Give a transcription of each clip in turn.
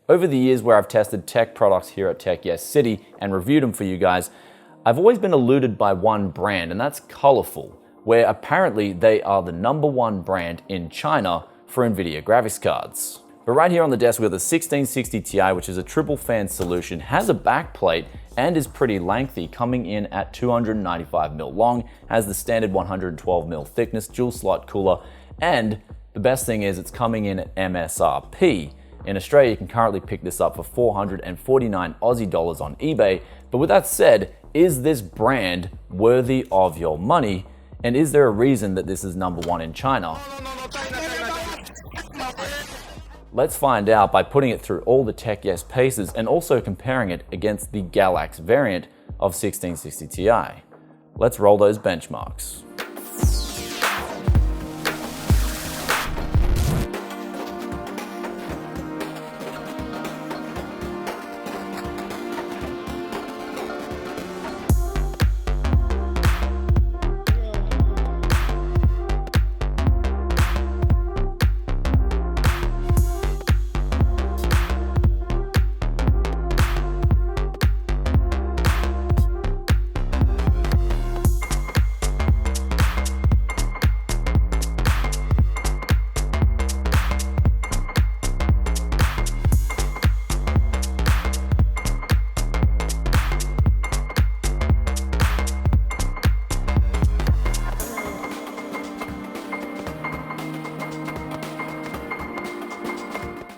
Over the years where I've tested tech products here at Tech Yes City and reviewed them for you guys, I've always been eluded by one brand, and that's Colorful, where apparently they are the #1 brand in China for NVIDIA graphics cards. But right here on the desk we have the 1660 Ti, which is a triple fan solution, has a backplate and is pretty lengthy, coming in at 295mm long, has the standard 112mm thickness, dual slot cooler, and the best thing is it's coming in at MSRP. In Australia, you can currently pick this up for 449 Aussie dollars on eBay. But with that said, is this brand worthy of your money? And is there a reason that this is #1 in China? Let's find out by putting it through all the Tech Yes paces and also comparing it against the Galax variant of 1660 Ti. Let's roll those benchmarks.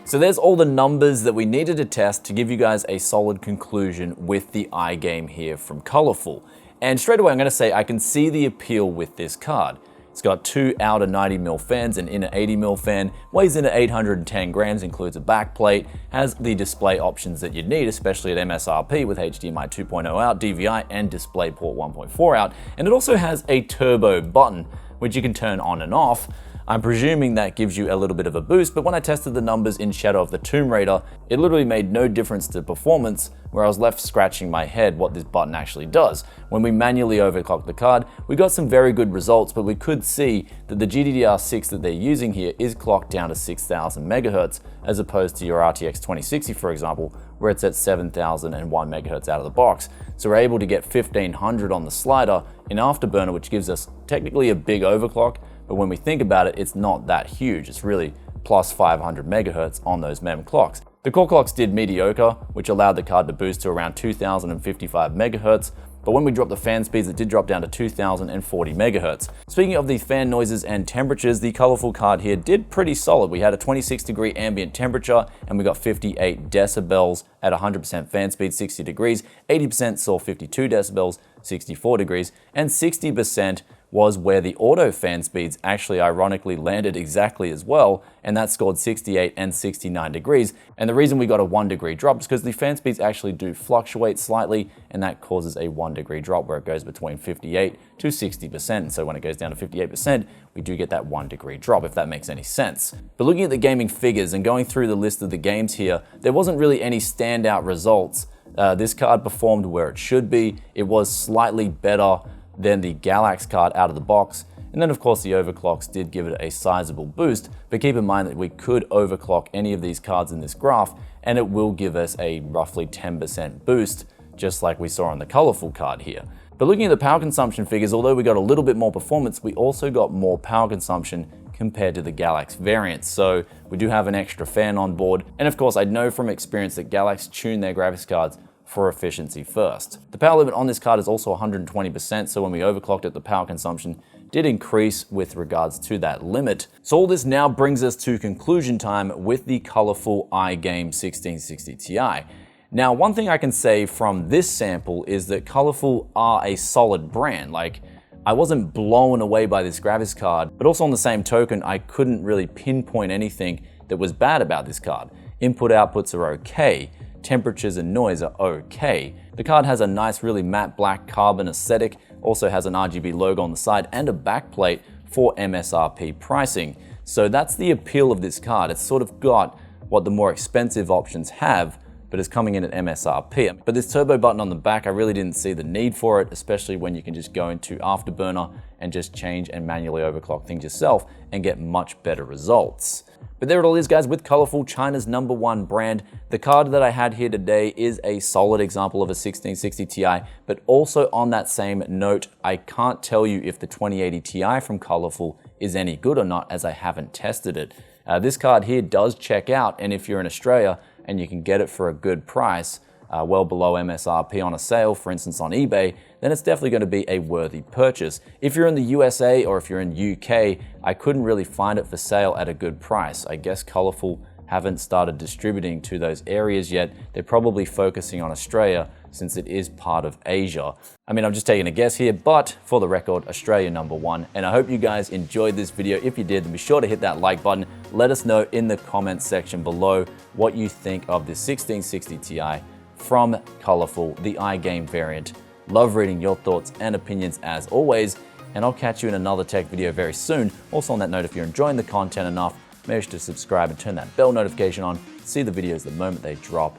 So there's all the numbers that we needed to test to give you guys a solid conclusion with the iGame here from Colorful. And straight away I'm gonna say I can see the appeal with this card. It's got two outer 90mm fans, an inner 80mm fan, weighs in at 810 grams, includes a backplate, has the display options that you'd need, especially at MSRP with HDMI 2.0 out, DVI, and DisplayPort 1.4 out. And it also has a turbo button, which you can turn on and off. I'm presuming that gives you a little bit of a boost, but when I tested the numbers in Shadow of the Tomb Raider, it literally made no difference to performance, where I was left scratching my head what this button actually does. When we manually overclocked the card, we got some very good results, but we could see that the GDDR6 that they're using here is clocked down to 6000 MHz, as opposed to your RTX 2060, for example, where it's at 7001 MHz out of the box. So we're able to get 1500 on the slider in Afterburner, which gives us technically a big overclock, but when we think about it, it's not that huge. It's really plus 500 MHz on those MEM clocks. The core clocks did mediocre, which allowed the card to boost to around 2055 MHz, but when we dropped the fan speeds, it did drop down to 2040 MHz. Speaking of the fan noises and temperatures, the Colorful card here did pretty solid. We had a 26-degree ambient temperature, and we got 58 decibels at 100% fan speed, 60 degrees. 80% saw 52 decibels, 64 degrees, and 60% was where the auto fan speeds actually ironically landed exactly as well, and that scored 68 and 69 degrees. And the reason we got a 1 degree drop is because the fan speeds actually do fluctuate slightly, and that causes a 1 degree drop where it goes between 58 to 60%. And so when it goes down to 58%, we do get that 1 degree drop, if that makes any sense. But looking at the gaming figures and going through the list of the games here, there wasn't really any standout results. This card performed where it should be. It was slightly better than the Galax card out of the box. And then of course the overclocks did give it a sizable boost, but keep in mind that we could overclock any of these cards in this graph and it will give us a roughly 10% boost, just like we saw on the Colorful card here. But looking at the power consumption figures, although we got a little bit more performance, we also got more power consumption compared to the Galax variant. So we do have an extra fan on board. And of course I know from experience that Galax tune their graphics cards for efficiency first. The power limit on this card is also 120%, so when we overclocked it, the power consumption did increase with regards to that limit. So all this now brings us to conclusion time with the Colorful iGame 1660 Ti. Now, one thing I can say from this sample is that Colorful are a solid brand. Like, I wasn't blown away by this graphics card, but also on the same token, I couldn't really pinpoint anything that was bad about this card. Input outputs are okay. Temperatures and noise are okay. The card has a nice, really matte black carbon aesthetic, also has an RGB logo on the side and a backplate for MSRP pricing. So that's the appeal of this card. It's sort of got what the more expensive options have, but it's coming in at MSRP. But this turbo button on the back, I really didn't see the need for it, especially when you can just go into Afterburner and just change and manually overclock things yourself and get much better results. But there it all is, guys, with Colorful, China's #1 brand. The card that I had here today is a solid example of a 1660 Ti, but also on that same note, I can't tell you if the 2080 Ti from Colorful is any good or not, as I haven't tested it. This card here does check out, and if you're in Australia and you can get it for a good price, well below MSRP on a sale, for instance on eBay, then it's definitely going to be a worthy purchase. If you're in the USA or if you're in UK, I couldn't really find it for sale at a good price. I guess Colorful haven't started distributing to those areas yet. They're probably focusing on Australia since it is part of Asia. I mean, I'm just taking a guess here, but for the record, Australia #1. And I hope you guys enjoyed this video. If you did, then be sure to hit that like button. Let us know in the comments section below what you think of this 1660 Ti from Colorful, the iGame variant. Love reading your thoughts and opinions as always, and I'll catch you in another tech video very soon. Also on that note, if you're enjoying the content enough, make sure to subscribe and turn that bell notification on, see the videos the moment they drop.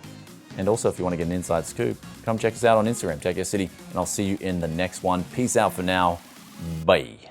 And also, if you want to get an inside scoop, come check us out on Instagram, Tech City, and I'll see you in the next one. Peace out for now. Bye.